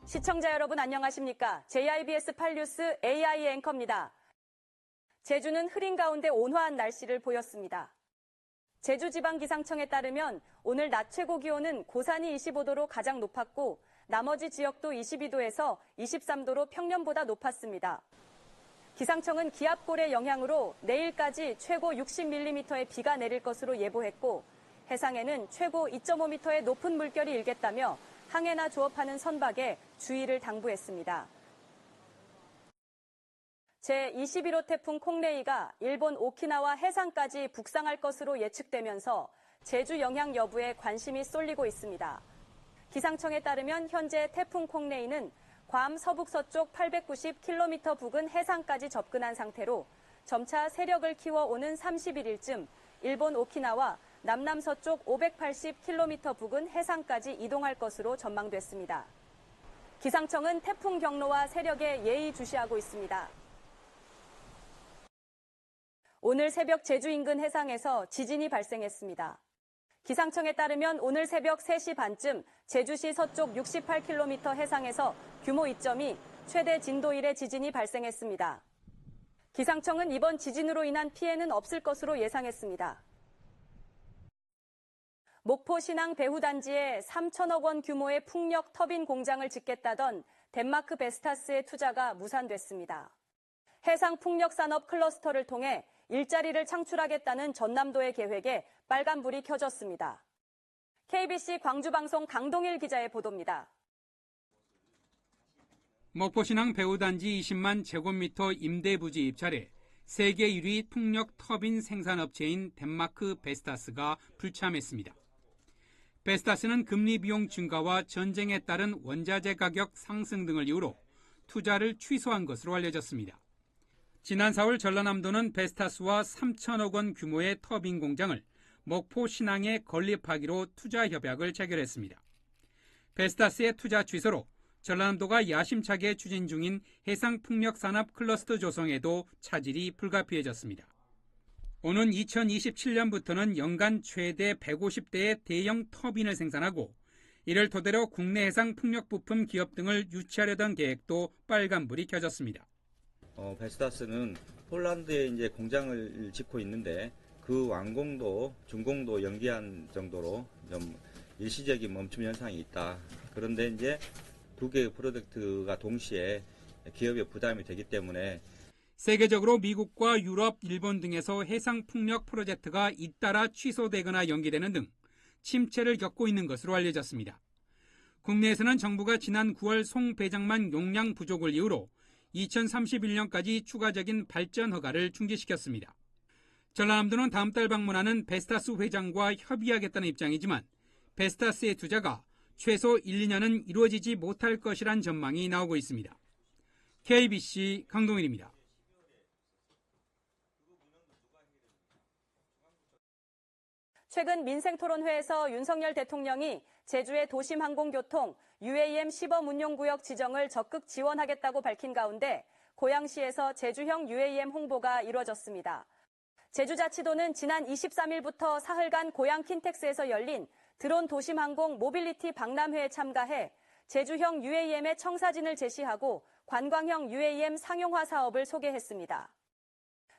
시청자 여러분 안녕하십니까? JIBS 8뉴스 AI 앵커입니다. 제주는 흐린 가운데 온화한 날씨를 보였습니다. 제주지방기상청에 따르면 오늘 낮 최고 기온은 고산이 25도로 가장 높았고 나머지 지역도 22도에서 23도로 평년보다 높았습니다. 기상청은 기압골의 영향으로 내일까지 최고 60mm의 비가 내릴 것으로 예보했고 해상에는 최고 2.5m의 높은 물결이 일겠다며 항해나 조업하는 선박에 주의를 당부했습니다. 제21호 태풍 콩레이가 일본 오키나와 해상까지 북상할 것으로 예측되면서 제주 영향 여부에 관심이 쏠리고 있습니다. 기상청에 따르면 현재 태풍 콩레이는 괌 서북서쪽 890km 부근 해상까지 접근한 상태로 점차 세력을 키워 오는 31일쯤 일본 오키나와 남남서쪽 580km 부근 해상까지 이동할 것으로 전망됐습니다. 기상청은 태풍 경로와 세력에 예의주시하고 있습니다. 오늘 새벽 제주 인근 해상에서 지진이 발생했습니다. 기상청에 따르면 오늘 새벽 3시 반쯤 제주시 서쪽 68km 해상에서 규모 2.2, 최대 진도 1의 지진이 발생했습니다. 기상청은 이번 지진으로 인한 피해는 없을 것으로 예상했습니다. 목포 신항 배후단지에 3천억 원 규모의 풍력 터빈 공장을 짓겠다던 덴마크 베스타스의 투자가 무산됐습니다. 해상 풍력 산업 클러스터를 통해 일자리를 창출하겠다는 전남도의 계획에 빨간불이 켜졌습니다. KBC 광주방송 강동일 기자의 보도입니다. 목포신항 배후단지 20만 제곱미터 임대 부지 입찰에 세계 1위 풍력 터빈 생산업체인 덴마크 베스타스가 불참했습니다. 베스타스는 금리 비용 증가와 전쟁에 따른 원자재 가격 상승 등을 이유로 투자를 취소한 것으로 알려졌습니다. 지난 4월 전라남도는 베스타스와 3천억 원 규모의 터빈 공장을 목포 신항에 건립하기로 투자 협약을 체결했습니다. 베스타스의 투자 취소로 전라남도가 야심차게 추진 중인 해상풍력산업 클러스터 조성에도 차질이 불가피해졌습니다. 오는 2027년부터는 연간 최대 150대의 대형 터빈을 생산하고 이를 토대로 국내 해상 풍력 부품 기업 등을 유치하려던 계획도 빨간불이 켜졌습니다. 베스타스는 폴란드에 이제 공장을 짓고 있는데 그 완공도, 준공도 연기한 정도로 좀 일시적인 멈춤 현상이 있다. 그런데 이제 두 개의 프로젝트가 동시에 기업에 부담이 되기 때문에 세계적으로 미국과 유럽, 일본 등에서 해상 풍력 프로젝트가 잇따라 취소되거나 연기되는 등 침체를 겪고 있는 것으로 알려졌습니다. 국내에서는 정부가 지난 9월 송배장만 용량 부족을 이유로 2031년까지 추가적인 발전 허가를 중지시켰습니다. 전라남도는 다음 달 방문하는 베스타스 회장과 협의하겠다는 입장이지만 베스타스의 투자가 최소 1, 2년은 이루어지지 못할 것이란 전망이 나오고 있습니다. KBC 강동일입니다. 최근 민생토론회에서 윤석열 대통령이 제주의 도심항공교통 UAM 시범 운용구역 지정을 적극 지원하겠다고 밝힌 가운데 고양시에서 제주형 UAM 홍보가 이루어졌습니다. 제주자치도는 지난 23일부터 사흘간 고양 킨텍스에서 열린 드론 도심항공 모빌리티 박람회에 참가해 제주형 UAM의 청사진을 제시하고 관광형 UAM 상용화 사업을 소개했습니다.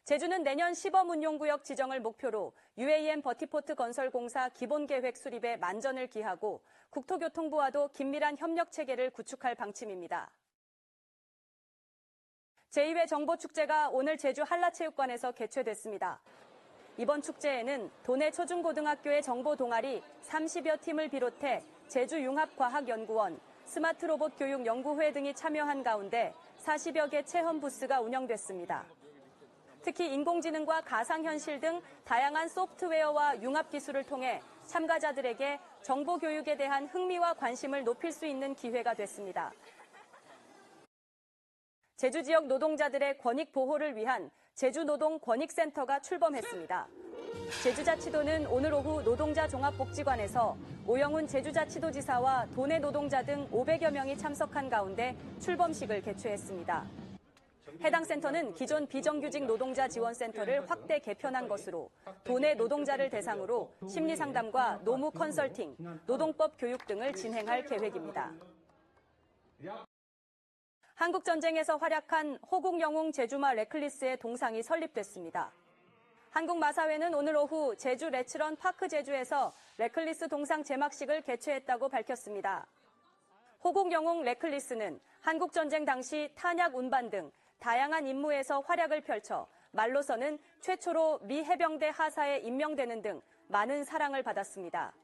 제주는 내년 시범운용구역 지정을 목표로 UAM 버티포트 건설공사 기본계획 수립에 만전을 기하고 국토교통부와도 긴밀한 협력체계를 구축할 방침입니다. 제2회 정보축제가 오늘 제주 한라체육관에서 개최됐습니다. 이번 축제에는 도내 초중고등학교의 정보 동아리 30여 팀을 비롯해 제주융합과학연구원, 스마트로봇 교육연구회 등이 참여한 가운데 40여 개 체험 부스가 운영됐습니다. 특히 인공지능과 가상현실 등 다양한 소프트웨어와 융합기술을 통해 참가자들에게 정보교육에 대한 흥미와 관심을 높일 수 있는 기회가 됐습니다. 제주 지역 노동자들의 권익 보호를 위한 제주노동권익센터가 출범했습니다. 제주자치도는 오늘 오후 노동자 종합복지관에서 오영훈 제주자치도지사와 도내 노동자 등 500여 명이 참석한 가운데 출범식을 개최했습니다. 해당 센터는 기존 비정규직 노동자 지원센터를 확대 개편한 것으로 도내 노동자를 대상으로 심리상담과 노무 컨설팅, 노동법 교육 등을 진행할 계획입니다. 한국전쟁에서 활약한 호국영웅 제주마 레클리스의 동상이 설립됐습니다. 한국마사회는 오늘 오후 제주 레츠런 파크 제주에서 레클리스 동상 제막식을 개최했다고 밝혔습니다. 호국영웅 레클리스는 한국전쟁 당시 탄약 운반 등 다양한 임무에서 활약을 펼쳐 말로서는 최초로 미 해병대 하사에 임명되는 등 많은 사랑을 받았습니다.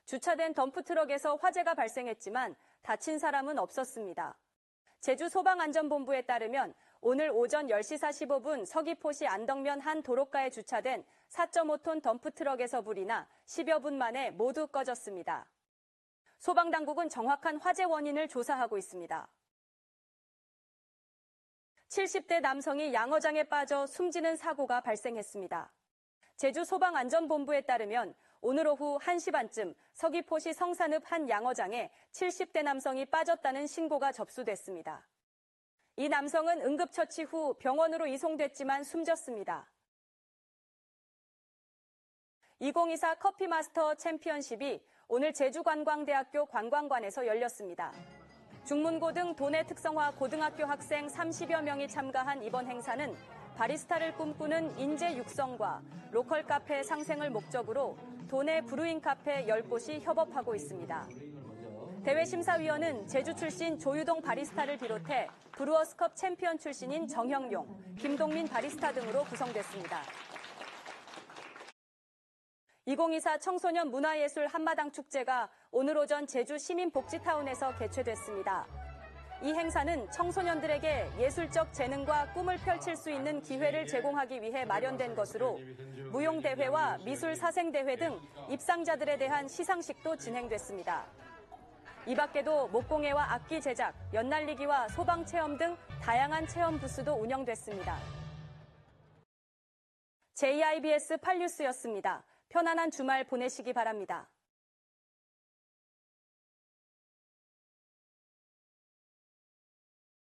주차된 덤프트럭에서 화재가 발생했지만 다친 사람은 없었습니다. 제주소방안전본부에 따르면 오늘 오전 10시 45분 서귀포시 안덕면 한 도로가에 주차된 4.5톤 덤프트럭에서 불이 나 10여 분 만에 모두 꺼졌습니다. 소방당국은 정확한 화재 원인을 조사하고 있습니다. 70대 남성이 양어장에 빠져 숨지는 사고가 발생했습니다. 제주소방안전본부에 따르면 오늘 오후 1시 반쯤 서귀포시 성산읍 한 양어장에 70대 남성이 빠졌다는 신고가 접수됐습니다. 이 남성은 응급처치 후 병원으로 이송됐지만 숨졌습니다. 2024 커피마스터 챔피언십이 오늘 제주관광대학교 관광관에서 열렸습니다. 중문고 등 도내 특성화 고등학교 학생 30여 명이 참가한 이번 행사는 바리스타를 꿈꾸는 인재 육성과 로컬 카페 상생을 목적으로 도내 브루잉 카페 10곳이 협업하고 있습니다. 대회 심사위원은 제주 출신 조유동 바리스타를 비롯해 브루어스컵 챔피언 출신인 정형용, 김동민 바리스타 등으로 구성됐습니다. 2024 청소년 문화예술 한마당 축제가 오늘 오전 제주 시민복지타운에서 개최됐습니다. 이 행사는 청소년들에게 예술적 재능과 꿈을 펼칠 수 있는 기회를 제공하기 위해 마련된 것으로 무용대회와 미술사생대회 등 입상자들에 대한 시상식도 진행됐습니다. 이 밖에도 목공예와 악기 제작, 연날리기와 소방체험 등 다양한 체험 부스도 운영됐습니다. JIBS 8뉴스였습니다. 편안한 주말 보내시기 바랍니다.